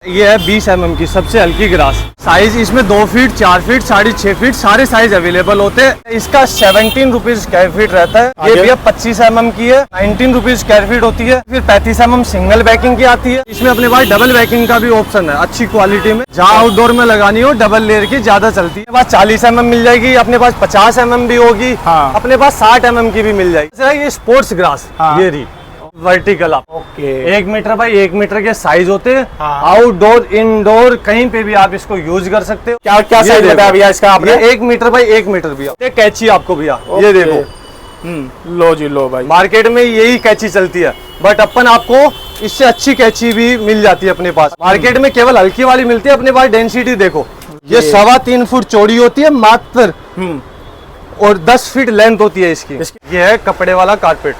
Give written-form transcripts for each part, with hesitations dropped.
ये है 20 mm की सबसे हल्की ग्रास। साइज इसमें 2 फीट, 4 फीट, 6.5 फीट सारे साइज अवेलेबल होते हैं। इसका 17 रुपीज स्क्वायर फीट रहता है। ये भैया 25 mm की है, 19 रुपीज स्क्वायर फीट होती है। फिर 35 mm सिंगल बैकिंग की आती है। इसमें अपने पास डबल बैकिंग का भी ऑप्शन है अच्छी क्वालिटी में। जहाँ आउटडोर में लगानी हो डबल लेयर की ज्यादा चलती है। अपने पास 40 mm मिल जाएगी, अपने पास 50 mm भी होगी, अपने पास 60 mm की भी मिल जाएगी। ये स्पोर्ट्स ग्रास ये रही वर्टिकल आप। ओके 1 मीटर बाई 1 मीटर के साइज होते हैं। आउटडोर इंडोर कहीं पे भी आप इसको यूज कर सकते हो। क्या क्या साइज बताया भैया इसका आपने? 1 मीटर बाई 1 मीटर भैया। ये कैची आपको भैया ये देखो, लो जी लो भाई। मार्केट में यही कैची चलती है, बट अपन आपको इससे अच्छी कैची भी मिल जाती है अपने पास। मार्केट में केवल हल्की वाली मिलती है, अपने पास डेंसिटी देखो ये 3.25 फुट चौड़ी होती है मात्र, और 10 फीट लेंथ होती है इसकी। ये है कपड़े वाला कारपेट।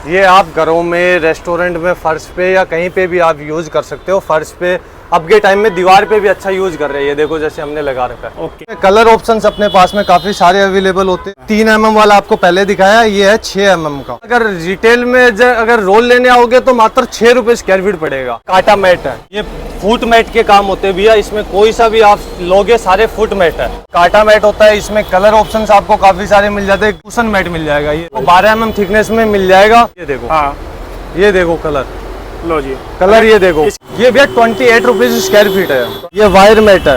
ये आप घरों में, रेस्टोरेंट में, फर्श पे या कहीं पे भी आप यूज कर सकते हो। फर्श पे अब के टाइम में दीवार पे भी अच्छा यूज कर रहे हैं। ये देखो जैसे हमने लगा रखा है। ओके कलर ऑप्शंस अपने पास में काफी सारे अवेलेबल होते हैं। 3 mm वाला आपको पहले दिखाया, ये है 6 mm का। अगर रिटेल में अगर रोल लेने आओगे तो मात्र 6 रुपए स्क्वायर फीट पड़ेगा। काटा मैट है, ये फुट मैट के काम होते हैं भैया। इसमें कोई सा भी आप लोगे सारे फुट मैट है। काटा मैट होता है, इसमें कलर ऑप्शंस आपको काफी सारे मिल जाते हैं। कुशन मैट मिल जाएगा, ये 12 mm थिकनेस में मिल जाएगा। ये देखो ये देखो कलर, लो जी कलर ये देखो। ये भैया 28 रुपीज स्क्वायर फीट है। ये वायर मैट है,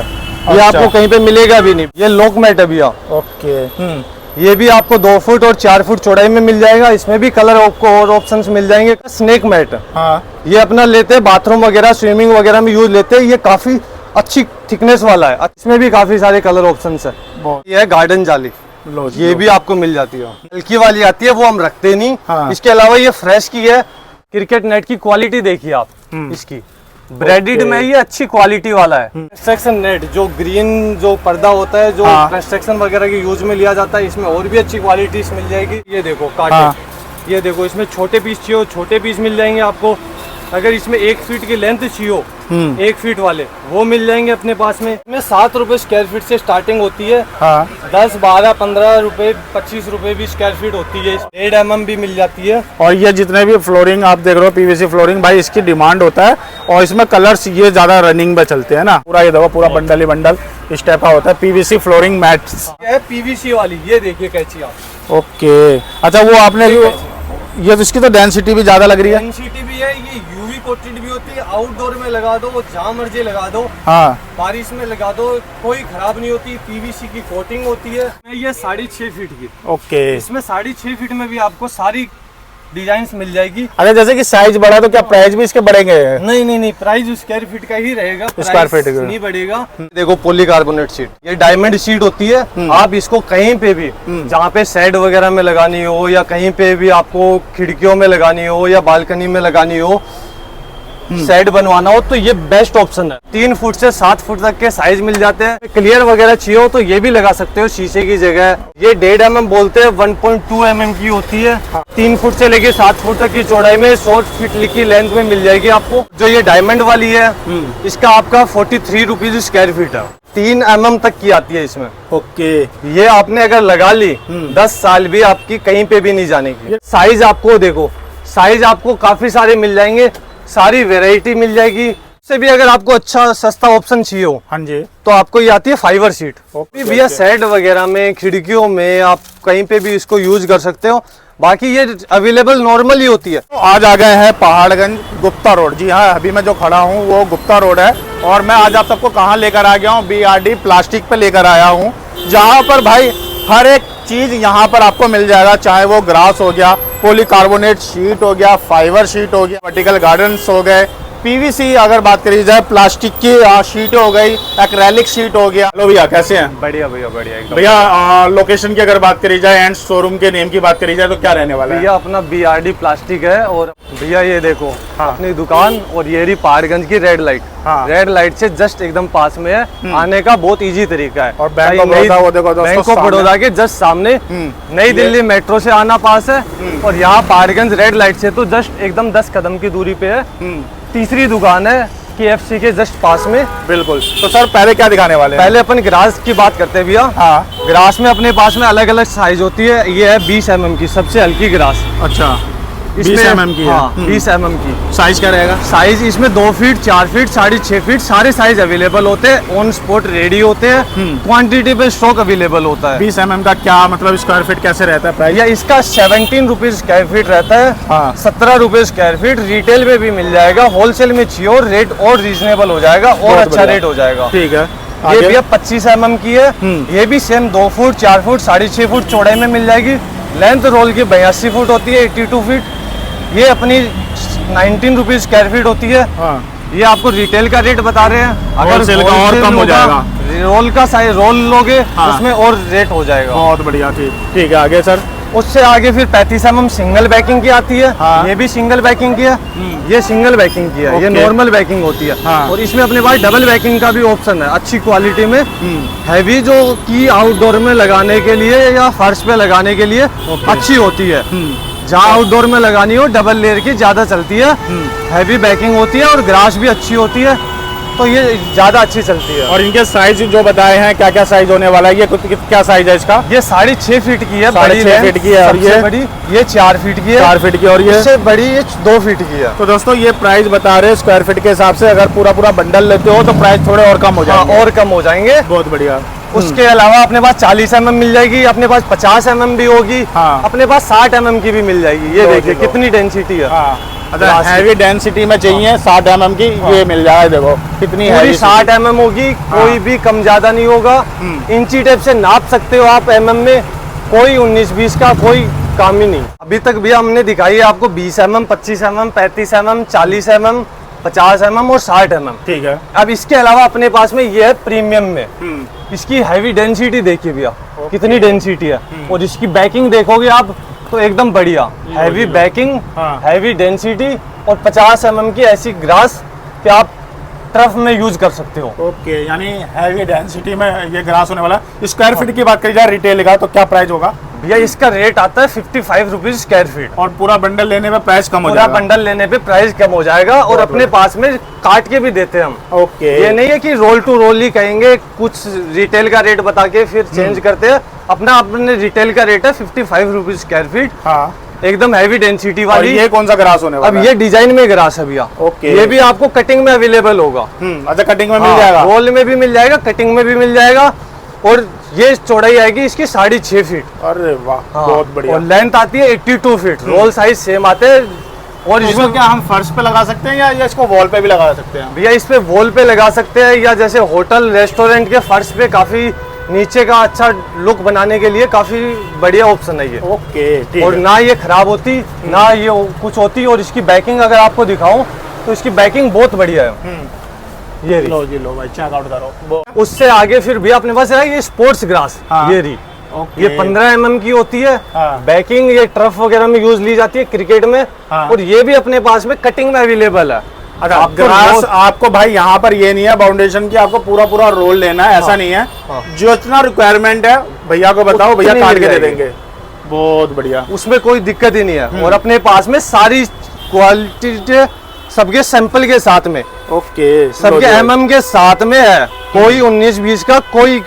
ये आपको कहीं पे मिलेगा भी नहीं। ये लॉक मैट है भैया। ओके ये भी आपको 2 फुट और 4 फुट चौड़ाई में मिल जाएगा। इसमें भी कलर आपको और ऑप्शंस मिल जाएंगे। स्नेक मैट ये अपना लेते हैं बाथरूम वगैरह, स्विमिंग वगैरह में यूज लेते हैं। ये काफी अच्छी थिकनेस वाला है, इसमें भी काफी सारे कलर ऑप्शंस है। ये है गार्डन जाली, लो जी ये भी आपको मिल जाती है। हल्की वाली आती है, वो हम रखते नहीं। इसके अलावा ये फ्रेश की है। क्रिकेट नेट की क्वालिटी देखिए आप इसकी, ब्रेडेड में ये अच्छी क्वालिटी वाला है। कंस्ट्रक्शन नेट जो ग्रीन जो पर्दा होता है, जो कंस्ट्रक्शन वगैरह के यूज में लिया जाता है, इसमें और भी अच्छी क्वालिटी मिल जाएगी। ये देखो काटे, ये देखो इसमें छोटे पीस चाहिए, छोटे पीस मिल जाएंगे आपको। अगर इसमें 1 फीट की लेंथ चाहिए, 1 फीट वाले वो मिल जाएंगे अपने पास में। इसमें 7 रुपए स्क्वायर फीट से स्टार्टिंग होती है। 10, 12, 15 रुपए, 25 रुपए भी स्क्वायर फीट होती है। 1.5 mm भी मिल जाती है। और ये जितने भी फ्लोरिंग आप देख रहे हो, पीवीसी फ्लोरिंग भाई, इसकी डिमांड होता है। और इसमें कलर्स ये ज्यादा रनिंग में चलते हैं ना। पूरा ये देखो, पूरा बंडल ही बंडल इस टाइप का होता है। पीवीसी फ्लोरिंग मैट्स ये है पीवीसी वाली, ये देखिए कैची आप। ओके अच्छा, वो आपने ये तो इसकी तो डेंसिटी भी ज्यादा लग रही है। डेंसिटी भी है, ये यूवी कोटेड भी होती है। आउटडोर में लगा दो, वो जहाँ मर्जी लगा दो, बारिश में लगा दो, कोई खराब नहीं होती। पीवीसी की कोटिंग होती है। ये 6.5 फीट की। ओके इसमें 6.5 फीट में भी आपको सारी डिजाइन मिल जाएगी। अरे जैसे कि साइज बढ़ा तो क्या प्राइस भी इसके बढ़ेंगे? नहीं प्राइस स्क्वायर फीट का ही रहेगा, स्क्वायर फीट नहीं बढ़ेगा। देखो पॉलीकार्बोनेट शीट, ये डायमंड शीट होती है। आप इसको कहीं पे भी, जहाँ पे शेड वगैरह में लगानी हो या कहीं पे भी आपको खिड़कियों में लगानी हो या बालकनी में लगानी हो, शेड बनवाना हो, तो ये बेस्ट ऑप्शन है। 3 फुट से 7 फुट तक के साइज मिल जाते हैं। क्लियर वगैरह चाहिए हो तो ये भी लगा सकते हो शीशे की जगह। ये 1.5 mm बोलते हैं, 1.2 mm की होती है। 3 फुट से लेके 7 फुट तक की चौड़ाई में, 100 फीट की लेंथ में मिल जाएगी आपको। जो ये डायमंड वाली है, इसका आपका 43 रुपीज स्क्वायर फीट है। 3 mm तक की आती है इसमें। ओके ये आपने अगर लगा ली, 10 साल भी आपकी कहीं पे भी नहीं जाने की। साइज आपको देखो, साइज आपको काफी सारे मिल जाएंगे, सारी वैरायटी मिल जाएगी। इससे भी अगर आपको अच्छा सस्ता ऑप्शन चाहिए हो, हाँ जी, तो आपको ये आती है फाइबर शीट। भैया शेड वगैरह में, खिड़कियों में, आप कहीं पे भी इसको यूज कर सकते हो। बाकी ये अवेलेबल नॉर्मल ही होती है। तो आज आ गए हैं पहाड़गंज गुप्ता रोड। जी हाँ, अभी मैं जो खड़ा हूँ वो गुप्ता रोड है। और मैं आज आप सबको कहाँ लेकर आ गया हूँ? BRD प्लास्टिक पे लेकर आया हूँ, जहाँ पर भाई हर एक चीज यहाँ पर आपको मिल जाएगा। चाहे वो ग्रास हो गया, पॉलीकार्बोनेट शीट हो गया, फाइबर शीट हो गया, वर्टिकल गार्डन्स हो गए, पीवीसी अगर बात करी जाए, प्लास्टिक की शीट हो गई, एक्रेलिक शीट हो गया। हेलो भैया, कैसे हैं? बढ़िया भैया, बढ़िया एकदम। भैया लोकेशन की अगर बात करी जाए एंड शोरूम के नेम की बात करी जाए तो क्या रहने वाला है? भैया अपना BRD प्लास्टिक है। और भैया ये देखो अपनी दुकान, और ये रही पहाड़गंज की रेड लाइट। रेड लाइट से जस्ट एकदम पास में है। आने का बहुत इजी तरीका है। और बैंक ऑफ बड़ौदा, वो देखो दोस्तों, बैंक ऑफ बड़ौदा के जस्ट सामने। नई दिल्ली मेट्रो से आना पास है, और यहाँ पहाड़गंज रेड लाइट से तो जस्ट एकदम 10 कदम की दूरी पे है। तीसरी दुकान है KFC के जस्ट पास में। बिल्कुल। तो सर पहले क्या दिखाने वाले हैं? पहले अपन ग्रास की बात करते हैं भैया। ग्रास में अपने पास में अलग अलग साइज होती है। ये है 20 mm की सबसे हल्की ग्रास। अच्छा। 20 mm की है। हाँ 20 mm की। साइज क्या रहेगा? साइज इसमें 2 फीट, 4 फीट, 6.5 फीट सारे साइज अवेलेबल होते हैं, ऑन स्पॉट रेडी होते हैं, क्वांटिटी पे स्टॉक अवेलेबल होता है। 20 mm का क्या मतलब स्क्वायर फीट कैसे रहता है प्राइस? या इसका 17 रुपीज स्क्वायर फीट रहता है। हाँ। 17 रुपए स्क्वायर फीट रिटेल में भी मिल जाएगा, होलसेल में चाहिए और रेट और रीजनेबल हो जाएगा और अच्छा रेट हो जाएगा। ठीक है। ये भैया 25 mm की है। ये भी सेम 2 फुट, 4 फुट, 6.5 फुट चौड़ाई में मिल जाएगी। लेंथ रोल की 82 फुट होती है, 82 फीट। ये अपनी 19 रुपीज स्क्वायर फीट होती है। हाँ। ये आपको रिटेल का रेट बता रहे हैं। अगर होलसेल का और कम हो जाएगा। रोल का साइज रोल लोगे हाँ। उसमें और रेट हो जाएगा। बहुत बढ़िया। ठीक है, आगे सर? उससे आगे फिर 35 mm सिंगल बैकिंग की आती है। हाँ। ये भी सिंगल बैकिंग की है। ये सिंगल बैकिंग की है। ये नॉर्मल बैकिंग होती है। हाँ। और इसमें अपने पास डबल बैकिंग का भी ऑप्शन है, अच्छी क्वालिटी में। हैवी जो की आउटडोर में लगाने के लिए या फर्श पे लगाने के लिए अच्छी होती है। जहाँ आउटडोर में लगानी हो डबल लेयर की ज्यादा चलती है, हैवी बैकिंग होती है और ग्रास भी अच्छी होती है, तो ये ज्यादा अच्छी चलती है। और इनके साइज जो बताए हैं, क्या क्या साइज होने वाला है? ये क्या साइज है इसका? ये 6.5 फीट की है, बड़ी 6.5 फीट की है। और ये बड़ी ये 4 फीट की है। 4 फीट की। और ये इससे बड़ी ये 2 फीट की है। तो दोस्तों ये प्राइस बता रहे हैं स्क्वायर फीट के हिसाब से। अगर पूरा बंडल लेते हो तो प्राइस थोड़े और कम हो जाएंगे। और कम हो जाएंगे। बहुत बढ़िया। उसके अलावा अपने पास 40 mm मिल जाएगी, अपने पास 50 mm भी होगी। हाँ। अपने पास 60 mm की भी मिल जाएगी। ये देखिए कितनी डेंसिटी है। हाँ। हैवी डेंसिटी में चाहिए 60 mm की, ये मिल जाएगा। देखो कितनी पूरी 60 mm होगी, कोई भी कम ज्यादा नहीं होगा। इंची टेप से नाप सकते हो आप mm में, कोई 19-20 का कोई काम ही नहीं। अभी तक भी हमने दिखाई है आपको 20 mm, 25 mm, 35 mm, 40 mm, 50 mm और 60 mm। ठीक है। अब इसके अलावा अपने पास में ये है प्रीमियम में। इसकी हैवी डेंसिटी देखिए भैया, कितनी डेंसिटी है। और इसकी बैकिंग देखोगे आप तो एकदम बढ़िया, हैवी बैकिंग, हैवी डेंसिटी और 50 mm की ऐसी ग्रास कि आप टर्फ में यूज कर सकते हो। ओके, यानी हैवी डेंसिटी में ये ग्रास होने वाला है। स्क्वायर फीट की बात करी जाए रिटेल का तो क्या प्राइस होगा? भैया इसका रेट आता है 55 रुपीज स्क्वायर फीट। और पूरा बंडल लेने में प्राइस कम हो जाएगा। पूरा बंडल लेने पे प्राइस कम हो जाएगा। और अपने पास में काट के भी देते हैं हम। ओके, ये नहीं है कि रोल टू रोल ही कहेंगे, कुछ रिटेल का रेट बता के फिर चेंज करते हैं। अपने रिटेल का रेट है 55 रुपीज स्क्वायर फीट। हाँ। एकदम हैवी डेंसिटी वाली। ये कौन सा ग्रास होने वाला अब ये डिजाइन में ग्रास है भैया। ओके। ये भी आपको कटिंग में अवेलेबल होगा। अच्छा, कटिंग में मिल जाएगा? रोल में भी मिल जाएगा, कटिंग में भी मिल जाएगा। और ये चौड़ाई आएगी इसकी 6.5 फीट। अरे वाह, बहुत बढ़िया। और लेंथ आती है 82 फीट। रोल साइज सेम आते हैं। और इसको क्या हम फर्श पे लगा सकते हैं या इसको वॉल पे भी लगा सकते हैं? भैया इस पे वॉल पे लगा सकते हैं, या जैसे होटल रेस्टोरेंट के फर्श पे काफी नीचे का अच्छा लुक बनाने के लिए काफी बढ़िया ऑप्शन है ये। ओके, ठीक और है। ना ये खराब होती ना ये कुछ होती। और इसकी बैकिंग अगर आपको दिखाऊं तो इसकी बैकिंग बहुत बढ़िया है। ये रही। लो जी, लो भाई, चेक आउट करो। उससे आगे फिर भी अपने पास है ये स्पोर्ट्स ग्रास। हाँ। ये रही। ओके। ये 15 mm की होती है। हाँ। बैकिंग ये टर्फ वगैरह में यूज ली जाती है, क्रिकेट में। हाँ। और ये भी अपने पास में कटिंग में अवेलेबल है। अच्छा, ग्रास आपको भाई यहाँ पर ये नहीं है फाउंडेशन की आपको पूरा रोल लेना है, ऐसा नहीं है। जो इतना रिक्वायरमेंट है भैया को बताओ, भैया काट के दे देंगे। बहुत बढ़िया, उसमें कोई दिक्कत ही नहीं है। और अपने पास में सारी क्वालिटी सबके सैंपल के साथ में, ओके, सबके mm के साथ में है। कोई 19-20 का कोई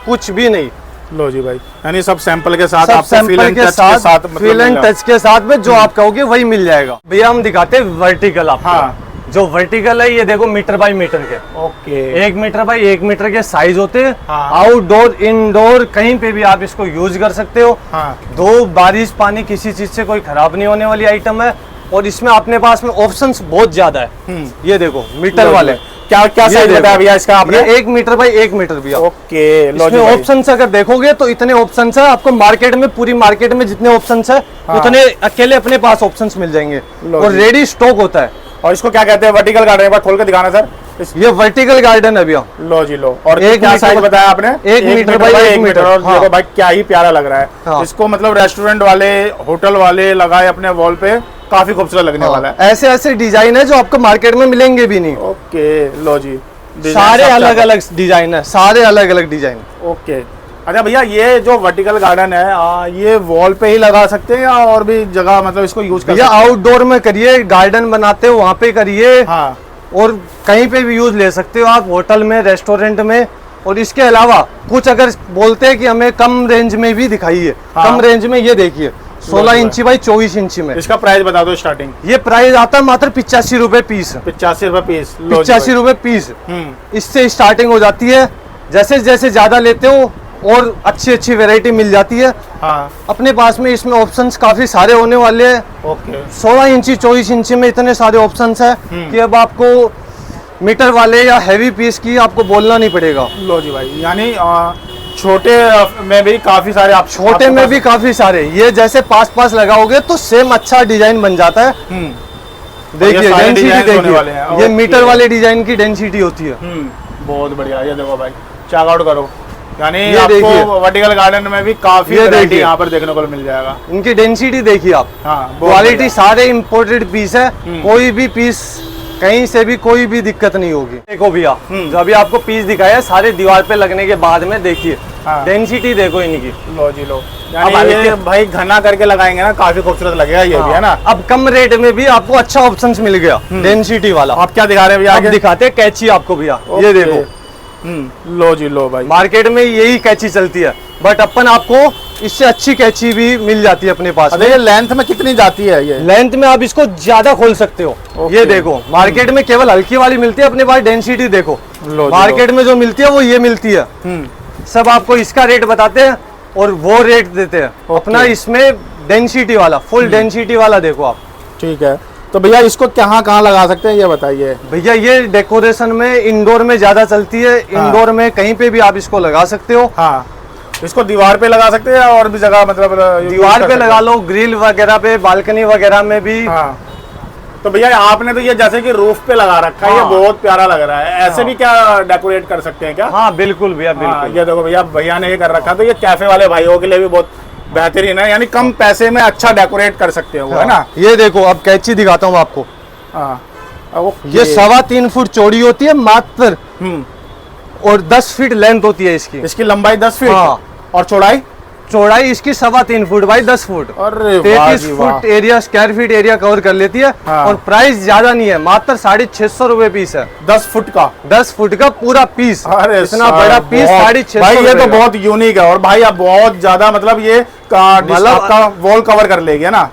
कुछ भी नहीं। लो जी भाई, यानी सब सैंपल के साथ, सब आपको सैंपल फील एंड के टच के साथ फील एंड टच के साथ में जो आप कहोगे वही मिल जाएगा। भैया हम दिखाते हैं वर्टिकल आपको। हाँ। जो वर्टिकल है ये देखो मीटर बाय मीटर के। ओके, 1 मीटर बाय 1 मीटर के साइज होते हैं। हाँ। आउटडोर इंडोर कहीं पे भी आप इसको यूज कर सकते हो। हाँ। दो बारिश पानी किसी चीज से कोई खराब नहीं होने वाली आइटम है। और इसमें अपने पास में ऑप्शंस बहुत ज्यादा है। ये देखो मीटर वाले क्या क्या साइज बताया भैया इसका आपने? ये 1 मीटर बाय 1 मीटर भैया। ओके, लो जी इसमें भाई। ऑप्शंस अगर देखोगे तो इतने ऑप्शंस है आपको मार्केट में, पूरी मार्केट में जितने ऑप्शंस है उतने अकेले अपने पास ऑप्शंस मिल जाएंगे। और रेडी स्टॉक होता है। और इसको क्या कहते हैं? वर्टिकल गार्डन, एक बार खोल के दिखाना सर। ये वर्टिकल गार्डन है भैया। लो जी लो। और एक क्या मीटर साइज बताया आपने? 1 मीटर बाय 1 मीटर। और हाँ। देखो भाई क्या ही प्यारा लग रहा है। हाँ। इसको मतलब रेस्टोरेंट वाले, होटल वाले लगाए अपने वॉल पे, काफी खूबसूरत लगने वाला है। ऐसे ऐसे डिजाइन है जो आपको मार्केट में मिलेंगे भी नहीं। ओके, लो जी, सारे अलग अलग डिजाइन है, सारे अलग अलग डिजाइन। ओके। अच्छा भैया, ये जो वर्टिकल गार्डन है ये वॉल पे ही लगा सकते हैं या और भी जगह मतलब इसको यूज कर भैया आउटडोर में करिए, गार्डन बनाते हो वहाँ पे करिए। हाँ। और कहीं पे भी यूज ले सकते हो आप, होटल में, रेस्टोरेंट में। और इसके अलावा कुछ अगर बोलते हैं कि हमें कम रेंज में भी दिखाइए, हाँ। कम रेंज में ये देखिए, 16 इंची बाई 24 इंची में। इसका प्राइस बता दो स्टार्टिंग। ये प्राइस आता है मात्र 85 रुपए पीस। 85 रुपए पीस। 85 रुपए पीस इससे स्टार्टिंग हो जाती है। जैसे जैसे ज्यादा लेते हो और अच्छी अच्छी वैरायटी मिल जाती है। हाँ। अपने पास में इसमें ऑप्शंस काफी सारे होने वाले हैं। ओके। 16 इंची 24 इंची में इतने सारे ऑप्शंस है कि अब आपको मीटर वाले या हैवी पीस की आपको बोलना नहीं पड़ेगा। लो जी भाई, यानी छोटे में भी काफी सारे आप छोटे में भी काफी सारे, ये जैसे पास लगाओगे तो सेम अच्छा डिजाइन बन जाता है। देखिए डेंसिटी देखिए, ये मीटर वाले डिजाइन की डेंसिटी होती है। बहुत बढ़िया। ये देखो भाई, चेकआउट करो, यानी आपको वर्टिकल गार्डन में भी काफी वैरायटी यहाँ पर देखने को मिल जाएगा। इनकी डेंसिटी देखिए आप। हाँ, क्वालिटी सारे इंपोर्टेड पीस है, कोई भी पीस कहीं से भी कोई भी दिक्कत नहीं होगी। देखो भैया, जो अभी आपको पीस दिखाया सारे दीवार पे लगने के बाद में देखिए डेंसिटी देखो इनकी। लो जी लो, यानी ये भाई घना करके लगाएंगे ना, काफी खूबसूरत लगेगा ये भी, है ना। अब कम रेट में भी आपको अच्छा ऑप्शंस मिल गया डेंसिटी वाला। आप क्या दिखा रहे हैं भैया? आगे दिखाते हैं कैची आपको भैया, ये देखो। लो जी लो भाई, मार्केट में यही कैची चलती है, बट अपन आपको इससे अच्छी कैची भी मिल जाती है अपने पास। ये लेंथ में कितनी जाती है? ये लेंथ में आप इसको ज्यादा खोल सकते हो। ये देखो, मार्केट में केवल हल्की वाली मिलती है, अपने पास डेंसिटी देखो। मार्केट में जो मिलती है वो ये मिलती है। सब आपको इसका रेट बताते हैं और वो रेट देते हैं। अपना इसमें डेंसिटी वाला, फुल डेंसिटी वाला देखो आप। ठीक है, तो भैया इसको कहाँ लगा सकते हैं ये बताइए। भैया ये डेकोरेशन में, इंडोर में ज्यादा चलती है। इंडोर में कहीं पे भी आप इसको लगा सकते हो। हाँ, इसको दीवार पे लगा सकते हैं और भी जगह, मतलब दीवार पे लगा लो, ग्रिल वगैरह पे, बालकनी वगैरह में भी। हाँ। तो भैया आपने तो ये जैसे कि रूफ पे लगा रखा है, ये बहुत प्यारा लग रहा है। ऐसे भी क्या डेकोरेट कर सकते हैं क्या? हाँ बिल्कुल भैया, बिल्कुल। ये देखो भैया ने ये कर रखा, तो ये कैफे वाले भाइयों के लिए भी बहुत बेहतरीन है, यानी कम पैसे में अच्छा डेकोरेट कर सकते हो, है ना। ये देखो, अब कैची दिखाता हूँ आपको। ये 3.25 फुट चौड़ी होती है मात्र, और 10 फीट लेंथ होती है इसकी। इसकी लंबाई 10 फीट और चौड़ाई इसकी 3.25 foot by 10 foot. 33 foot area, square feet area cover कर लेती है। और प्राइस ज्यादा नहीं है, मात्र 650 रुपए पीस है। 10 फुट का? 10 फुट का पूरा पीस। अरे इतना बड़ा पीस 650 भाई, ये तो बहुत यूनिक है। और भाई आप बहुत ज्यादा, मतलब ये आपका वॉल कवर कर लेगी, है ना।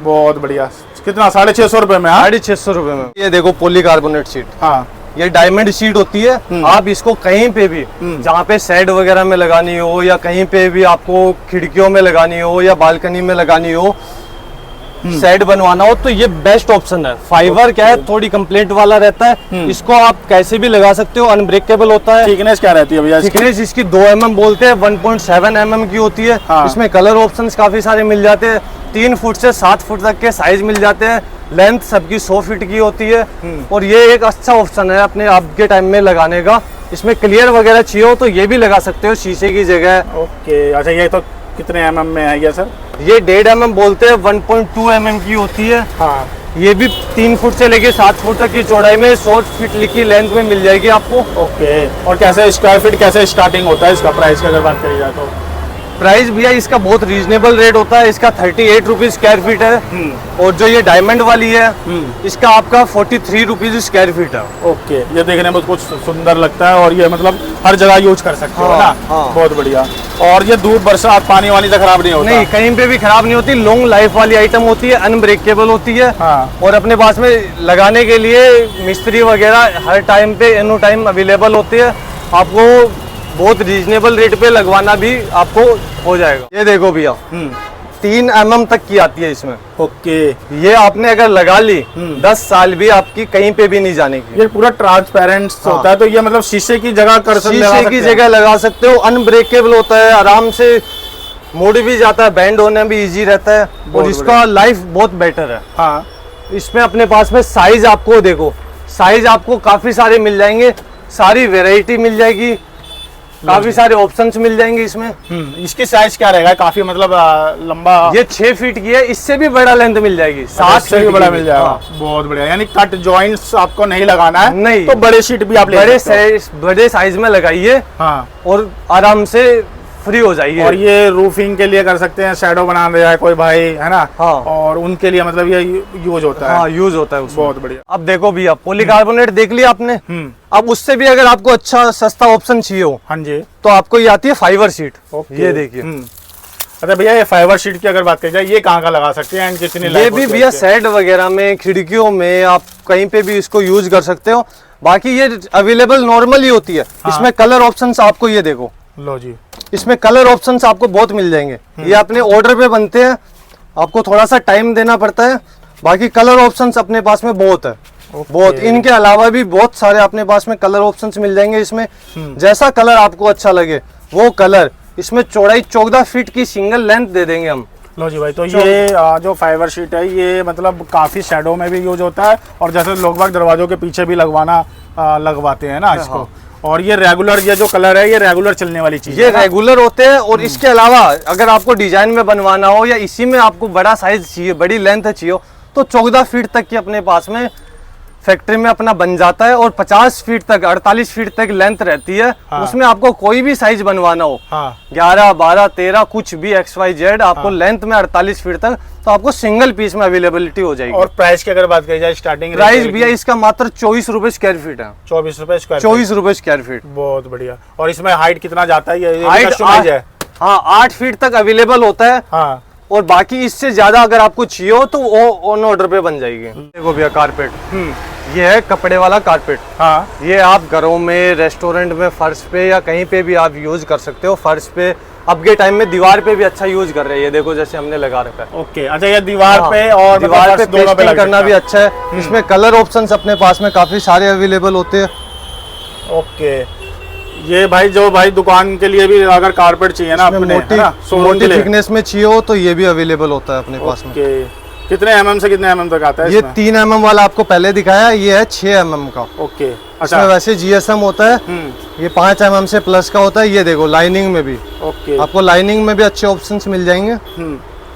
बहुत बढ़िया। कितना? 650 रुपए में? 650 रुपए में। ये देखो पॉलीकार्बोनेट शीट। हाँ, ये डायमंड शीट होती है। आप इसको कहीं पे भी, जहाँ पे शेड वगैरह में लगानी हो, या कहीं पे भी आपको खिड़कियों में लगानी हो, या बालकनी में लगानी हो, शेड बनवाना हो, तो ये बेस्ट ऑप्शन है। फाइबर क्या है, थोड़ी कंप्लेंट वाला रहता है। इसको आप कैसे भी लगा सकते हो, अनब्रेकेबल होता है। थिकनेस क्या रहती है भैया? थिकनेस इसकी 2 mm बोलते हैं, 1.7 mm की होती है। इसमें कलर ऑप्शंस काफी सारे मिल जाते हैं। 3 फुट से 7 फुट तक के साइज मिल जाते हैं। लेंथ सबकी 100 फीट की होती है। और ये एक अच्छा ऑप्शन है अपने आपके टाइम में लगाने का। इसमें क्लियर वगैरह चाहिए हो तो ये भी लगा सकते हो शीशे की जगह। ओके, अच्छा ये तो कितने mm में है ये सर? ये 1.5 mm बोलते हैं, 1.2 mm की होती है। हाँ, ये भी 3 फुट से लेके 7 फुट तक की चौड़ाई में 100 फीट की लेंथ में मिल जाएगी आपको। ओके, और कैसे स्क्वायर फीट कैसे स्टार्टिंग होता है इसका? प्राइस की अगर बात करी जाए तो प्राइस भैया इसका बहुत रीजनेबल रेट होता है। इसका 38 रुपीज स्क्वायर फीट है। और जो ये डायमंड वाली है, इसका आपका 43 रुपीज स्क्वायर फीट है। ओके, ये देखने में कुछ सुंदर लगता है और ये मतलब हर जगह यूज कर सकते हो ना। बहुत बढ़िया। और ये धूप बरसात पानी वानी से खराब नहीं होता? नहीं, कहीं पे भी खराब नहीं होती। लॉन्ग लाइफ वाली आइटम होती है, अनब्रेकेबल होती है। और अपने पास में लगाने के लिए मिस्त्री वगैरह हर टाइम पे एनो टाइम अवेलेबल होती है। आपको बहुत रीजनेबल रेट पे लगवाना भी आपको हो जाएगा। ये देखो भैया, 3 mm तक की आती है इसमें। ओके, ये आपने अगर लगा ली 10 साल भी आपकी कहीं पे भी नहीं जाने की। ये पूरा ट्रांसपेरेंट होता है, तो ये मतलब शीशे की जगह कर सकते हैं। शीशे की जगह लगा सकते हो। अनब्रेकेबल होता है, आराम से मुड़ भी जाता है, बैंड होने भी इजी रहता है। और इसका लाइफ बहुत बेटर है। हाँ, इसमें अपने पास में साइज आपको देखो, साइज आपको काफी सारे मिल जाएंगे, सारी वेराइटी मिल जाएगी, काफी सारे ऑप्शंस मिल जाएंगे इसमें। इसकी साइज क्या रहेगा? काफी मतलब लंबा? ये 6 फीट की है, इससे भी बड़ा लेंथ मिल जाएगी, 7 से भी बड़ा मिल जाएगा। बहुत बढ़िया, यानी कट जॉइंट्स आपको नहीं लगाना है। नहीं, तो बड़े शीट भी आप ले बड़े साइज में लगाइए। हाँ, और आराम से फ्री हो जाइए। और ये रूफिंग के लिए कर सकते हैं, शैडो बना रहा है कोई भाई, है ना। हाँ, और उनके लिए मतलब ये यूज होता है। हाँ, यूज होता है उसमें। बहुत बढ़िया। अब देखो भैया, पॉलीकार्बोनेट देख लिया आपने। अब उससे भी अगर आपको अच्छा सस्ता ऑप्शन चाहिए हो, हाँ जी, तो आपको ये आती है फाइबर शीट। ये देखिए, अच्छा भैया, ये फाइबर शीट की अगर बात की जाए, ये कहाँ का लगा सकते हैं एंड कितनी ये लाइट भी भैया शेड वगैरह में, खिड़कियों में, आप कहीं पे भी इसको यूज कर सकते हो। बाकी ये अवेलेबल नॉर्मल ही होती है। इसमें कलर ऑप्शंस आपको ये देखो, लो जी, इसमें कलर ऑप्शंस आपको बहुत मिल जाएंगे। ये अपने ऑर्डर पे बनते हैं, आपको थोड़ा सा टाइम देना पड़ता है। बाकी कलर ऑप्शंस अपने पास में बहुत है, बहुत। इनके अलावा भी बहुत सारे अपने पास में कलर ऑप्शंस मिल जाएंगे। इसमें जैसा कलर आपको अच्छा लगे वो कलर। इसमें चौड़ाई 14 फीट की सिंगल लेंथ दे देंगे हम। लो जी भाई, तो ये जो फाइबर शीट है ये मतलब काफी शैडो में भी यूज होता है, और जैसे लोग बाग दरवाजों के पीछे भी लगवाते हैं ना इसको। और ये रेगुलर, ये जो कलर है ये रेगुलर चलने वाली चीज है, रेगुलर होते हैं। और इसके अलावा अगर आपको डिजाइन में बनवाना हो या इसी में आपको बड़ा साइज चाहिए, बड़ी लेंथ चाहिए, तो 14 फीट तक की अपने पास में फैक्ट्री में अपना बन जाता है। और 50 फीट तक, 48 फीट तक लेंथ रहती है। उसमें आपको कोई भी साइज बनवाना हो, 11, 12, 13 कुछ भी XYZ, आपको लेंथ में 48 फीट तक, तो आपको सिंगल पीस में अवेलेबिलिटी हो जाएगी। और प्राइस की अगर बात की जाए, स्टार्टिंग प्राइस भैया इसका मात्र 24 रुपए स्क्वायर फीट है। 24 रुपए स्क्वायर, 24 रुपए स्क्वायर फीट। बहुत बढ़िया। और इसमें हाइट कितना जाता है? ये हाइट कस्टमाइज है। हाँ, 8 फीट तक अवेलेबल होता है। हाँ। और बाकी इससे ज्यादा अगर आपको चाहिए हो तो वो ऑन ऑर्डर पे बन जाएगी। देखो भैया कारपेट, ये है कपड़े वाला कारपेट। हाँ। ये आप घरों में, रेस्टोरेंट में, फर्श पे या कहीं पे भी आप यूज कर सकते हो। फर्श पे अब के टाइम में दीवार पे भी अच्छा यूज कर रहे हैं। ये देखो जैसे हमने लगा रखा है। ओके, अच्छा, ये दीवार पे और दीवार पे पेस्टिंग करना भी अच्छा है। इसमें कलर ऑप्शंस अपने पास में काफी सारे अवेलेबल होते हैं। ओके, ये भाई जो भाई दुकान के लिए भी अगर कारपेट चाहिए ना, अपने मोटी थिकनेस में चाहिए हो तो ये भी अवेलेबल होता है अपने पास में। कितने mm से कितने mm तक आता है? ये 3 mm वाला आपको पहले दिखाया, ये है 6 mm का। ओके, अच्छा। इसमें वैसे GSM होता है, ये 5 mm से प्लस का होता है। ये देखो लाइनिंग में भी, ओके, आपको लाइनिंग में भी अच्छे ऑप्शंस मिल जाएंगे।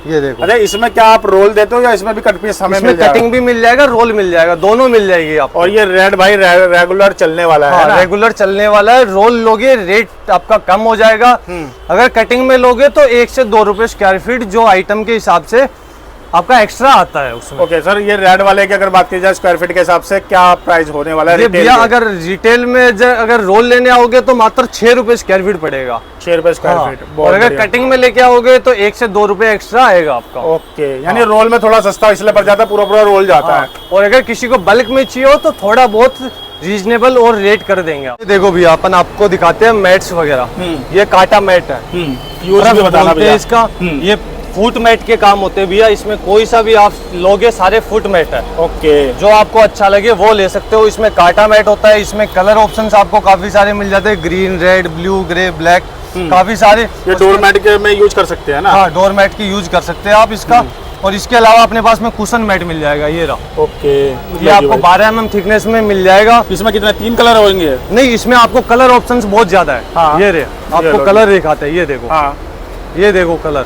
ये देखो। अरे इसमें क्या आप रोल देते हो या इसमें भी कट पीस हमें मिल जाएगा? कटिंग भी मिल जाएगा, रोल मिल जाएगा, दोनों मिल जाएगी आपको। और ये रेड भाई रेगुलर चलने वाला है ना? रेगुलर चलने वाला है। रोल लोगे रेट आपका कम हो जाएगा। अगर कटिंग में लोगे तो 1 से 2 रुपए स्क्वायर फीट जो आइटम के हिसाब से आपका एक्स्ट्रा आता है उसमें। ओके सर, ये रेड वाले की अगर बात की जाए स्क्वायर फीट के हिसाब से क्या प्राइस होने वाला है? भैया अगर रिटेल में अगर रोल लेने आओगे तो मात्र 6 रुपए स्क्वायर फीट पड़ेगा। 6 रुपए स्क्वायर फीट। और अगर कटिंग में लेके आओगे तो 1 से 2 रुपए एक्स्ट्रा आएगा आपका। ओके, यानी रोल में थोड़ा सस्ता इसलिए पड़ जाता है, पूरा रोल जाता है। और अगर किसी को बल्क में चाहिए हो तो थोड़ा बहुत रीजनेबल और रेट कर देंगे। देखो भैया अपन आपको दिखाते हैं मैट्स वगैरह। ये काटा मैट है, यूज भी बताना भैया इसका। ये फुट मैट के काम होते हैं भैया। इसमें कोई सा भी आप लोगे, सारे फुट मैट है। ओके, जो आपको अच्छा लगे वो ले सकते हो। इसमें काटा मैट होता है। इसमें कलर ऑप्शंस आपको काफी सारे मिल जाते हैं, green, red, blue, grey, black, काफी सारे। ये डोर मैट के में यूज कर सकते हैं ना? हाँ, डोर मैट की यूज कर सकते हैं आप इसका। और इसके अलावा अपने पास में कुशन मैट मिल जाएगा, ये रहा। ओके, ये आपको 12 mm थिकनेस में मिल जाएगा। इसमें कितने 3 कलर होंगे? नहीं, इसमें आपको कलर ऑप्शंस बहुत ज्यादा है। हाँ। ये रे आपको कलर दिखाते हैं, ये देखो। हाँ, ये देखो कलर।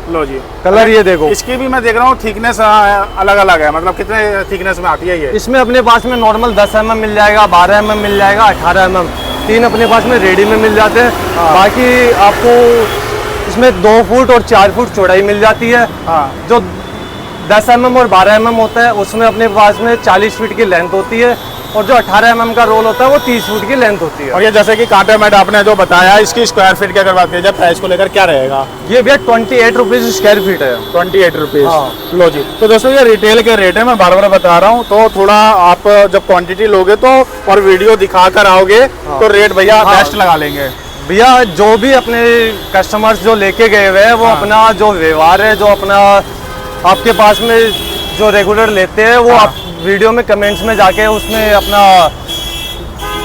लो जी, कलर ये देखो। इसकी भी मैं देख रहा हूँ थिकनेस अलग अलग है, मतलब कितने थिकनेस में आती है ये? इसमें अपने पास में नॉर्मल 10 mm मिल जाएगा, 12 mm मिल जाएगा, 18 mm, 3 अपने पास में रेडी में मिल जाते हैं। बाकी आपको इसमें 2 फुट और 4 फुट चौड़ाई मिल जाती है। जो 10 mm और 12 mm होता है उसमें अपने पास में 40 फीट की लेंथ होती है। और जो 18 mm का रोल होता है वो 30 फुट की लेंथ होती है। और ये जैसे कि कांटा मैट आपने जो बताया, इसकी स्क्वायर फीट की अगर बात की जाए प्राइस को लेकर क्या रहेगा? ये भैया 28 रुपीज स्क्वायर फीट है। 28 रुपीज। हाँ। लो जी, तो दोस्तों ये रिटेल के रेट है, मैं बार बार बता रहा हूँ। तो थोड़ा आप जब क्वांटिटी लोगे तो और वीडियो दिखा कर आओगे तो रेट भैया बेस्ट लगा लेंगे। भैया जो भी अपने कस्टमर्स जो लेके गए हुए हैं वो अपना जो व्यवहार है, जो अपना आपके पास में जो रेगुलर लेते हैं वो आप वीडियो में कमेंट्स में जाके उसमें अपना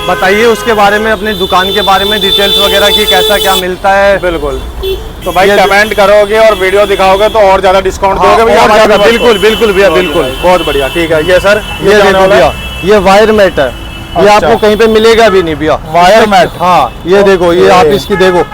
बताइए उसके बारे में, अपनी दुकान के बारे में डिटेल्स वगैरह की, कैसा क्या मिलता है। बिल्कुल, तो भाई कमेंट करोगे और वीडियो दिखाओगे तो और ज्यादा डिस्काउंट दोगे भैया? बिल्कुल बिल्कुल भैया, बिल्कुल। बहुत बढ़िया, ठीक है। ये सर, ये देखो भैया, ये वायर मैट है। ये आपको कहीं पे मिलेगा भी नहीं भैया, वायर मैट। हाँ, ये देखो, ये आप इसकी देखो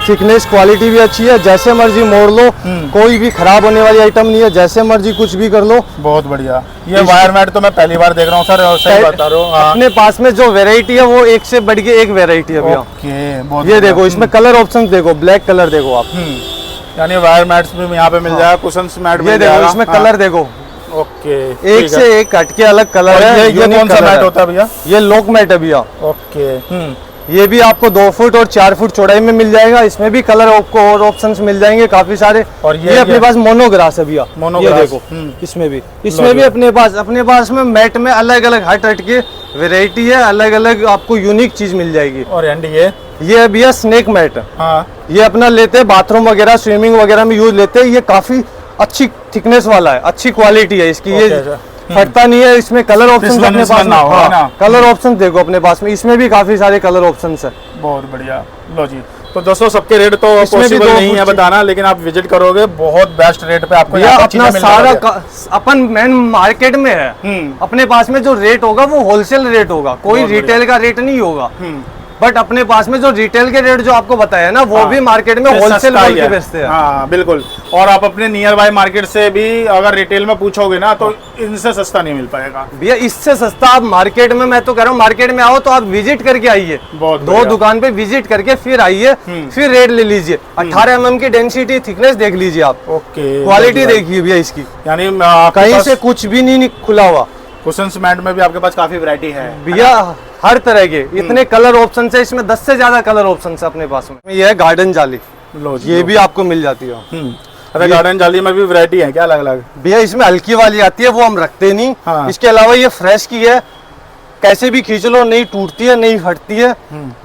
थिकनेस, क्वालिटी भी अच्छी है। जैसे मर्जी मोड़ लो, कोई भी खराब होने वाली आइटम नहीं है। जैसे मर्जी कुछ भी कर लो। बहुत बढ़िया। ये वायर मैट तो मैं पहली बार देख रहा हूँ सर, सही बता रहा हूँ। अपने पास में जो वेराइटी है वो एक से बढ़ के एक वेराइटी है भैया। ओके, ये देखो, इसमें कलर ऑप्शन देखो, ब्लैक कलर देखो आप। यानी वायर मैट्स भी यहाँ पे मिल जाएगा, कुशन्स मैट ये देखो, इसमें कलर देखो। ओके, एक से एक कट के अलग कलर है। ये कौन सा मैट होता है भैया? ये लॉक मैट है भैया। ओके, ये भी आपको 2 फुट और 4 फुट चौड़ाई में मिल जाएगा। इसमें भी कलर आपको और ऑप्शंस मिल जाएंगे काफी सारे। और ये अपने पास मोनोग्रास है भैया, मोनोग्रास। ये देखो इसमें भी अपने पास में मैट में अलग अलग हट के वेराइटी है, अलग अलग आपको यूनिक चीज मिल जाएगी। और एंड ये भैया स्नेक मैट। हाँ, ये अपना लेते हैं बाथरूम वगैरह स्विमिंग वगैरह में यूज लेते हैं। ये काफी अच्छी थिकनेस वाला है, अच्छी क्वालिटी है इसकी। ये फटता नहीं है। इसमें कलर ऑप्शन अपने पास में, हाँ, कलर ऑप्शन देखो अपने पास में, इसमें भी काफी सारे कलर ऑप्शन है। बहुत बढ़िया। लो जी, तो दोस्तों सबके रेट तो पॉसिबल नहीं है बताना, लेकिन आप विजिट करोगे बहुत बेस्ट रेट पे आपको यहाँ अपना सारा अपन मेन मार्केट में है। अपने पास में जो रेट होगा वो होलसेल रेट होगा, कोई रिटेल का रेट नहीं होगा। बट अपने पास में जो रिटेल के रेट जो आपको बताया ना, वो भी मार्केट में होलसेल रेट पे बेचते हैं। हाँ बिल्कुल। और आप अपने नियर बाय मार्केट से भी अगर रिटेल में पूछोगे ना, तो इनसे सस्ता नहीं मिल पाएगा भैया। इससे सस्ता आप मार्केट में, मैं तो कह रहा हूँ मार्केट में आओ तो आप विजिट करके आइए, 2 दुकान पे विजिट करके फिर आइए, फिर रेट ले लीजिए। 18 mm की डेंसिटी थिकनेस देख लीजिए आप। ओके, क्वालिटी देखिए भैया इसकी, यानी कहीं से कुछ भी नहीं खुला हुआ। कुशन्स मैट में भी आपके पास काफी वैरायटी है भैया, हर तरह के इतने कलर ऑप्शन है इसमें, 10 से ज्यादा कलर ऑप्शन है अपने पास में। ये है गार्डन जाली। लो जी, ये भी आपको मिल जाती है। अरे गार्डन जाली में भी वैरायटी है क्या अलग अलग? भैया इसमें हल्की वाली आती है, वो हम रखते नहीं। हाँ। इसके अलावा ये फ्रेश की है, कैसे भी खींच लो, नहीं टूटती है, नहीं फटती है,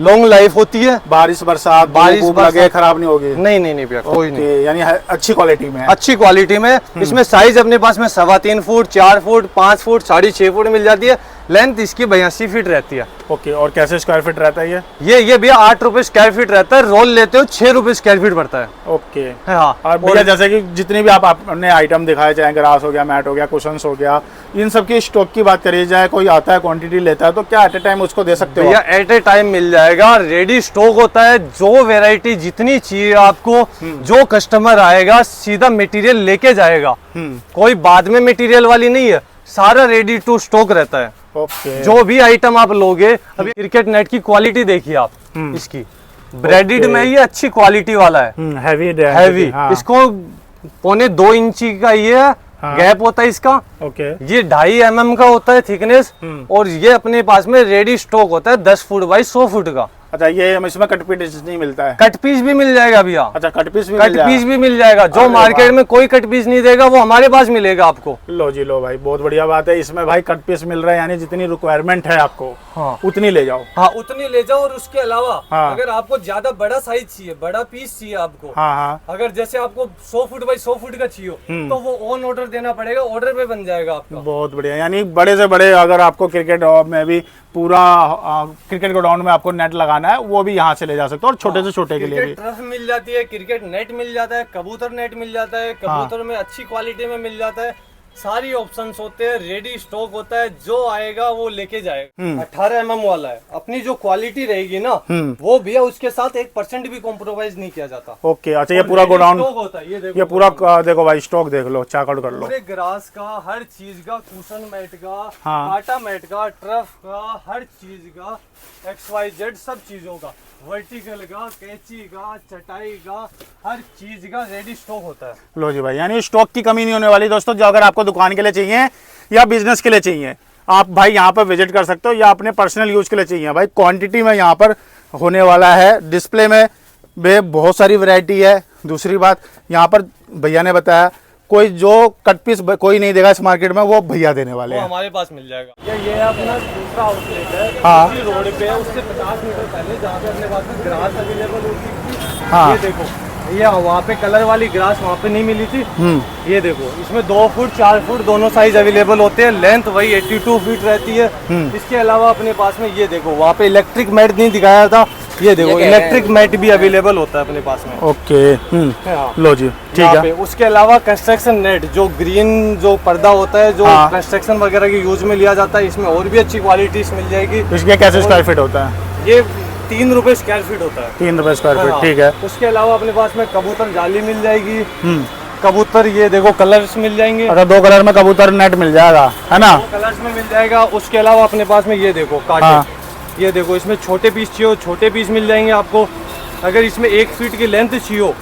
लॉन्ग लाइफ होती है। बारिश बरसात लगे खराब नहीं होगी? नहीं भैया, कोई नहीं। यानी अच्छी क्वालिटी में है। अच्छी क्वालिटी में। इसमें साइज अपने पास में 3.25 फुट, 4 फुट, 5 फुट, 6.5 फुट मिल जाती है। लेंथ इसकी 82 फीट रहती है। ओके, और कैसे स्क्वायर फीट रहता है ये भैया 8 रुपए स्क्वायर फीट रहता है। रोल लेते हो 6 रुपए स्क्वायर फीट पड़ता है। ओके, हाँ। और भैया जैसे कि जितने भी आपने आइटम दिखाए, चाहे ग्रास हो गया, मैट हो गया, कुशन्स हो गया, इन सब की स्टॉक की बात करी जाए, कोई आता है क्वांटिटी लेता है, तो क्या एट ए टाइम उसको दे सकते हो? भैया एट ए टाइम मिल जाएगा, रेडी स्टॉक होता है। जो वेराइटी जितनी चाहिए आपको, जो कस्टमर आएगा सीधा मटेरियल लेके जाएगा। कोई बाद में मटेरियल वाली नहीं है, सारा रेडी टू स्टॉक रहता है। जो भी आइटम आप लोगे, अभी क्रिकेट नेट की क्वालिटी देखिए आप इसकी, ब्रेडेड में ये अच्छी क्वालिटी वाला है, हैवी। इसको 1.25 इंची का ये गैप होता है इसका। ये 2.5 mm का होता है थिकनेस। और ये अपने पास में रेडी स्टॉक होता है 10 फुट बाई 100 फुट का। अच्छा, ये इसमें कट पीस नहीं मिलता है? कट पीस भी मिल जाएगा भैया। अच्छा, कट पीस भी मिल जाएगा। जो मार्केट में कोई कट पीस नहीं देगा, वो हमारे पास मिलेगा आपको। लो जी, लो भाई, बहुत बढ़िया बात है। इसमें भाई कट पीस मिल रहा है, यानी जितनी रिक्वायरमेंट है आपको, हाँ, उतनी ले जाओ। हाँ, उतनी ले जाओ। और उसके अलावा अगर आपको ज्यादा बड़ा साइज चाहिए, बड़ा पीस चाहिए आपको, हाँ, अगर जैसे आपको 100 फुट बाई 100 फुट का चाहिए, तो वो ऑन ऑर्डर देना पड़ेगा, ऑर्डर पे बन जाएगा आपका। बहुत बढ़िया। यानी बड़े से बड़े अगर आपको क्रिकेट में भी पूरा क्रिकेट गोडाउन में आपको नेट लगाना है, वो भी यहाँ से ले जा सकते हो। और छोटे से छोटे के लिए भी ट्रफ मिल जाती है, क्रिकेट नेट मिल जाता है, कबूतर नेट मिल जाता है, कबूतर में अच्छी क्वालिटी में मिल जाता है। सारी ऑप्शंस होते हैं, रेडी स्टॉक होता है, जो आएगा वो लेके जाएगा। 18 mm वाला है। अपनी जो क्वालिटी रहेगी ना, वो भी है, उसके साथ 1% भी कॉम्प्रोमाइज नहीं किया जाता। ओके, अच्छा, ये पूरा गोडाउन होता है। ये पूरा देखो भाई, स्टॉक देख लो, चेकआउट कर लो। पूरे ग्रास का, हर चीज का, कुशन मैट का, काटा मैट का, ट्रफ का, हर चीज का, XYZ सब चीजों का, वर्टिकल का, कैंची का, चटाई का, हर चीज का रेडी स्टॉक होता है। लो जी भाई, यानी स्टॉक की कमी नहीं होने वाली दोस्तों। जो अगर आपको दुकान के लिए चाहिए या बिजनेस के लिए चाहिए, आप भाई यहाँ पर विजिट कर सकते हो, या अपने पर्सनल यूज के लिए चाहिए भाई, क्वांटिटी में यहाँ पर होने वाला है। डिस्प्ले में बहुत सारी वैरायटी है। दूसरी बात, यहाँ पर भैया ने बताया, कोई जो कट पीस कोई नहीं देगा इस मार्केट में, वो भैया देने वाले हैं। हमारे पास मिल जाएगा। ये अपना दूसरा आउटलेट है, हाँ, रोड पे है, उससे 50 मीटर पहले, जहाँ पे अपने पास में ग्रास अवेलेबल होती थी। हाँ, ये देखो, ये वहाँ पे कलर वाली ग्रास वहाँ पे नहीं मिली थी। ये देखो, इसमें 2 फुट 4 फुट दोनों साइज अवेलेबल होते हैं। लेंथ वही 82 फीट रहती है। इसके अलावा अपने पास में ये देखो, वहाँ पे इलेक्ट्रिक मैट नहीं दिखाया था, ये देखो इलेक्ट्रिक मैट भी अवेलेबल होता है अपने पास में। ओके, लो जी, ठीक है। उसके अलावा कंस्ट्रक्शन नेट, जो ग्रीन जो पर्दा होता है, जो कंस्ट्रक्शन वगैरह के यूज में लिया जाता है, इसमें और भी अच्छी क्वालिटी मिल जाएगी। इसके कैसे स्क्वायर फीट होता है? ये 3 रुपए स्क्वायर फीट होता है। 3 रुपए स्क्वायर फीट, ठीक है। उसके अलावा अपने पास में कबूतर जाली मिल जाएगी। कबूतर ये देखो कलर्स मिल जाएंगे। अच्छा, 2 कलर में कबूतर नेट मिल जाएगा, है ना? 2 कलर्स में मिल जाएगा। उसके अलावा अपने पास में ये देखो कांटे, ये देखो, इसमें छोटे पीस चाहिए, छोटे पीस मिल जाएंगे आपको। अगर इसमें 1 फीट की लेंथ चाहिए,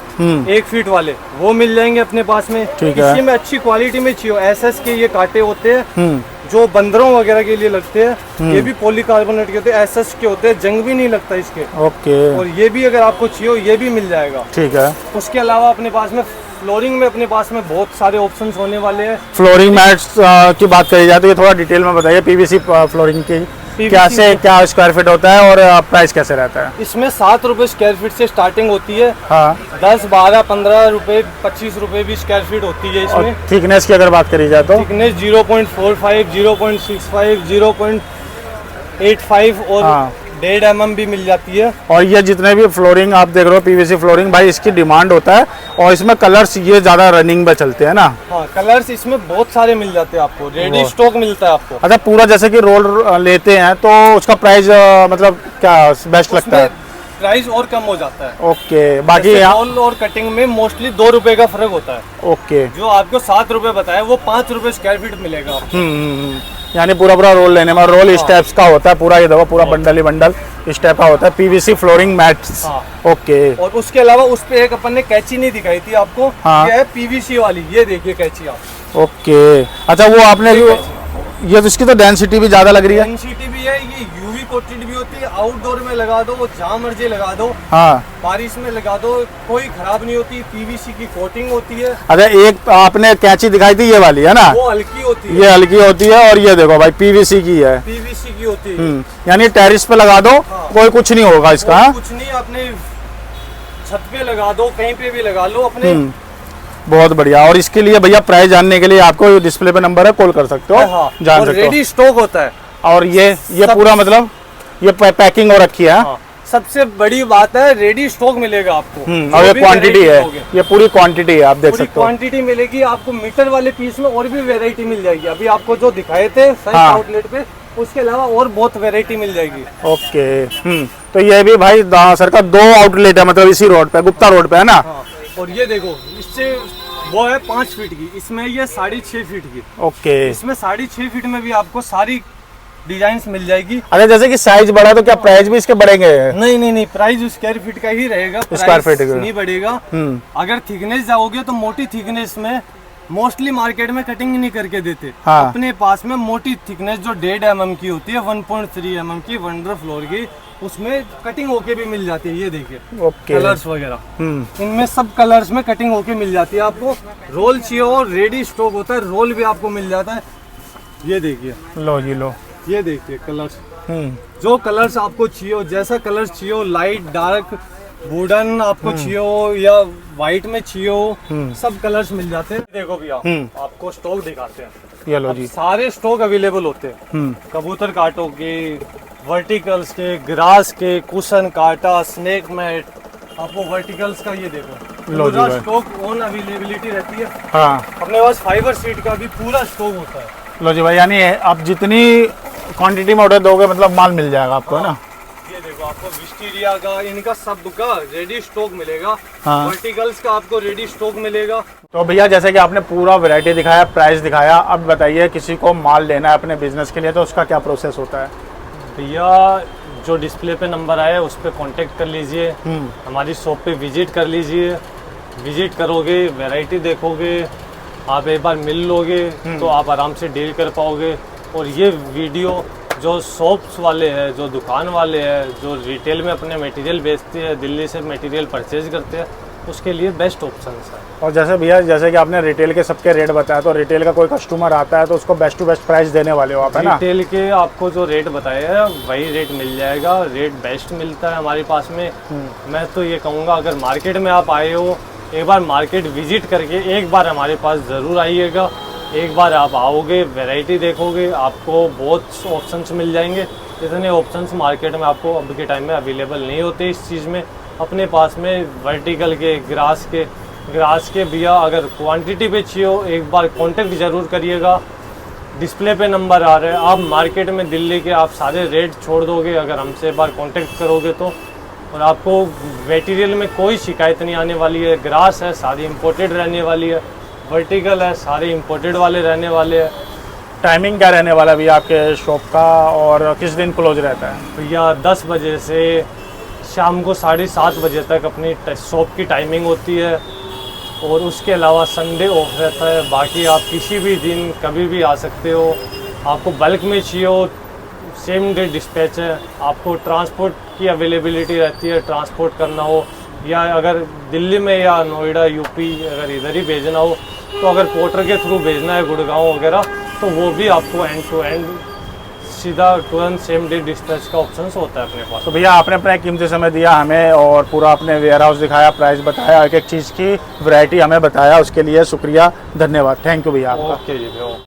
1 फीट वाले, वो मिल जाएंगे अपने पास में। इसी में अच्छी क्वालिटी में चाहिए, SS के ये कांटे होते हैं। जो बंदरों वगैरह के लिए लगते हैं, ये भी पॉलीकार्बोनेट के होते हैं, एसएस के होते हैं, जंग भी नहीं लगता इसके। ओके। और ये भी अगर आपको चाहिए हो ये भी मिल जाएगा। ठीक है। उसके अलावा अपने पास में फ्लोरिंग में अपने पास में बहुत सारे ऑप्शंस होने वाले हैं। फ्लोरिंग मैट्स की बात करी जाए तो ये थोड़ा डिटेल में बताइए, पीवीसी फ्लोरिंग की क्या स्क्वायर फीट होता है और प्राइस कैसे रहता है? इसमें 7 रुपए स्क्वायर फीट से स्टार्टिंग होती है। हाँ। 10, 12, 15 रुपए, 25 रुपए भी स्क्वायर फीट होती है इसमें। थिकनेस की अगर बात करी जाए तो थिकनेस 0.45, 0.65, 0.85 और 1.5 mm भी मिल जाती है। और ये जितने भी फ्लोरिंग आप देख रहे हो पीवीसी फ्लोरिंग, भाई इसकी डिमांड होता है और इसमें कलर्स ये ज्यादा रनिंग में चलते हैं ना? हाँ, कलर्स इसमें बहुत सारे मिल जाते हैं आपको, रेडी स्टॉक मिलता है आपको। अच्छा, पूरा जैसे कि रोल लेते हैं तो उसका प्राइस मतलब क्या बेस्ट लगता है? प्राइस और कम हो जाता है। ओके। बाकी रोल और कटिंग में मोस्टली 2 रुपए का फर्क होता है। ओके। जो आपको 7 रुपए बताया वो 5 रुपए स्क्वायर फीट मिलेगा आपको। यानी पूरा रोल लेने में, रोल इस टाइप्स का होता है पूरा, ये देखो पूरा बंडल ही बंडल इस टाइप का होता है, पीवीसी फ्लोरिंग मैट्स। ओके। और उसके अलावा उस पे एक अपन ने कैची नहीं दिखाई थी आपको। हाँ। ये है पीवीसी वाली, ये देखिए कैची आप। ओके। अच्छा, वो आपने ये तो इसकी तो डेंसिटी भी ज्यादा लग रही है। डेंसिटी भी है, ये यूवी कोटेड भी होती है, आउटडोर में लगा दो, वो जहाँ मर्जी लगा दो। हाँ। बारिश में लगा दो, कोई खराब नहीं होती, पीवीसी की कोटिंग होती है। अच्छा, एक आपने कैंची दिखाई थी ये वाली है ना? वो हल्की होती है। ये हल्की होती है और ये देखो भाई पीवीसी की है। पीवीसी की होती है। यानी टेरिस पे लगा दो। हाँ। कोई कुछ नहीं होगा इसका। कुछ नहीं, अपने छत पे लगा दो, कहीं पे भी लगा लो अपने। बहुत बढ़िया। और इसके लिए भैया प्राइस जानने के लिए आपको डिस्प्ले पे नंबर है, कॉल कर सकते हो। हाँ, जान सकते हो। रेडी स्टॉक होता है। और ये पूरा मतलब ये पैकिंग हो रखी है। हाँ, सबसे बड़ी बात है रेडी स्टॉक मिलेगा आपको। और ये क्वांटिटी है, ये पूरी क्वांटिटी है, आप देख सकते हो। क्वांटिटी मिलेगी आपको। मीटर वाले पीस में और भी वेरायटी मिल जाएगी। अभी आपको जो दिखाए थे आउटलेट पे, उसके अलावा और बहुत वेरायटी मिल जाएगी। ओके। तो ये भी भाई सर का 2 आउटलेट है, मतलब इसी रोड पे, गुप्ता रोड पे है ना? और ये देखो, इससे वो है 5 फीट की, इसमें ये 6.5 फीट की। ओके। इसमें 6.5 फीट में भी आपको सारी डिजाइन्स मिल जाएगी। अरे जैसे कि साइज बढ़ा तो क्या प्राइस भी इसके बढ़ेंगे? नहीं, प्राइस स्क्वायर फीट का ही रहेगा, स्क्वायर फीट नहीं बढ़ेगा। अगर थिकनेस जाओगे तो मोटी थिकनेस में मोस्टली मार्केट में कटिंग नहीं करके देते। हाँ। अपने पास में मोटी थिकनेस जो 1.5 mm की होती है, 1.3 mm की, वंडर फ्लोर की, उसमें कटिंग होके भी मिल जाती है। ये देखिए कलर्स वगैरह, इनमें सब कलर्स में कटिंग होके मिल जाती है आपको। रोल चाहिए और रेडी स्टॉक होता है, रोल भी आपको मिल जाता है। ये देखिए, लो जी लो, ये देखिए कलर्स। जो कलर्स आपको चाहिए हो, जैसा कलर चाहिए हो, लाइट, डार्क, वुडन आपको चाहिए हो या व्हाइट में चाहिए हो, सब कलर्स मिल जाते हैं। देखो भैया, आपको स्टॉक दिखाते हैं। ये लो जी, सारे स्टॉक अवेलेबल होते हैं। कबूतर काटों के, वर्टिकल्स के, ग्रास के, कुशन काटा, स्नेक मैट, आपको वर्टिकल्स का ये देखो पूरा स्टॉक ऑन अवेलेबिलिटी रहती है। हाँ। अपने पास फाइबर सीट का भी पूरा स्टॉक होता है। लो जी भाई, यानी आप जितनी क्वांटिटी में ऑर्डर दोगे मतलब माल मिल जाएगा आपको। हाँ। ना ये देखो, आपको विस्टीरिया का, इनका सब का रेडी स्टॉक मिलेगा। हाँ। वर्टिकल्स का आपको रेडी स्टॉक मिलेगा। तो भैया जैसे कि आपने पूरा वैरायटी दिखाया, प्राइस दिखाया, अब बताइए किसी को माल लेना है अपने बिजनेस के लिए तो उसका क्या प्रोसेस होता है? भैया जो डिस्प्ले पे नंबर आया है उस पर कॉन्टेक्ट कर लीजिए, हमारी शॉप पे विजिट कर लीजिए। विजिट करोगे, वैरायटी देखोगे, आप एक बार मिल लोगे तो आप आराम से डील कर पाओगे। और ये वीडियो जो शॉप्स वाले हैं, जो दुकान वाले हैं, जो रिटेल में अपने मटेरियल बेचते हैं, दिल्ली से मटेरियल परचेज करते हैं, उसके लिए बेस्ट ऑप्शन है। और जैसे भैया, जैसे कि आपने रिटेल के सबके रेट बताया, तो रिटेल का कोई कस्टमर आता है तो उसको बेस्ट टू बेस्ट प्राइस देने वाले हो आप, है ना? रिटेल के आपको जो रेट बताया है वही रेट मिल जाएगा। रेट बेस्ट मिलता है हमारे पास में। मैं तो ये कहूँगा, अगर मार्केट में आप आए हो, एक बार मार्केट विजिट करके एक बार हमारे पास ज़रूर आइएगा। एक बार आप आओगे, वैरायटी देखोगे, आपको बहुत ऑप्शंस मिल जाएंगे। इतने ऑप्शंस मार्केट में आपको अभी के टाइम में अवेलेबल नहीं होते इस चीज़ में। अपने पास में वर्टिकल के, ग्रास के भैया अगर क्वांटिटी पे चाहिए हो, एक बार कांटेक्ट ज़रूर करिएगा। डिस्प्ले पे नंबर आ रहा है। आप मार्केट में दिल्ली के आप सारे रेट छोड़ दोगे अगर हमसे एक बार कांटेक्ट करोगे तो, और आपको मटेरियल में कोई शिकायत नहीं आने वाली है। ग्रास है, सारी इंपोर्टेड रहने वाली है। वर्टिकल है, सारे इंपोर्टेड वाले रहने वाले हैं। टाइमिंग क्या रहने वाला भैया आपके शॉप का, और किस दिन क्लोज रहता है? भैया 10 बजे से शाम को 7:30 बजे तक अपनी शॉप की टाइमिंग होती है। और उसके अलावा संडे ऑफ रहता है। बाकी आप किसी भी दिन कभी भी आ सकते हो। आपको बल्क में चाहिए हो, सेम डे डिस्पैच है। आपको ट्रांसपोर्ट की अवेलेबिलिटी रहती है, ट्रांसपोर्ट करना हो, या अगर दिल्ली में या नोएडा यूपी अगर इधर ही भेजना हो, तो अगर पोर्टर के थ्रू भेजना है गुड़गांव वगैरह, तो वो भी आपको एंड टू एंड सीधा तुरंत सेम डे डिस्पैच का ऑप्शन होता है अपने पास। तो भैया आपने अपना कीमती समय दिया हमें और पूरा अपने वेयर हाउस दिखाया, प्राइस बताया, एक एक चीज़ की वैरायटी हमें बताया, उसके लिए शुक्रिया, धन्यवाद, थैंक यू भैया आपका। ओके जी भैया।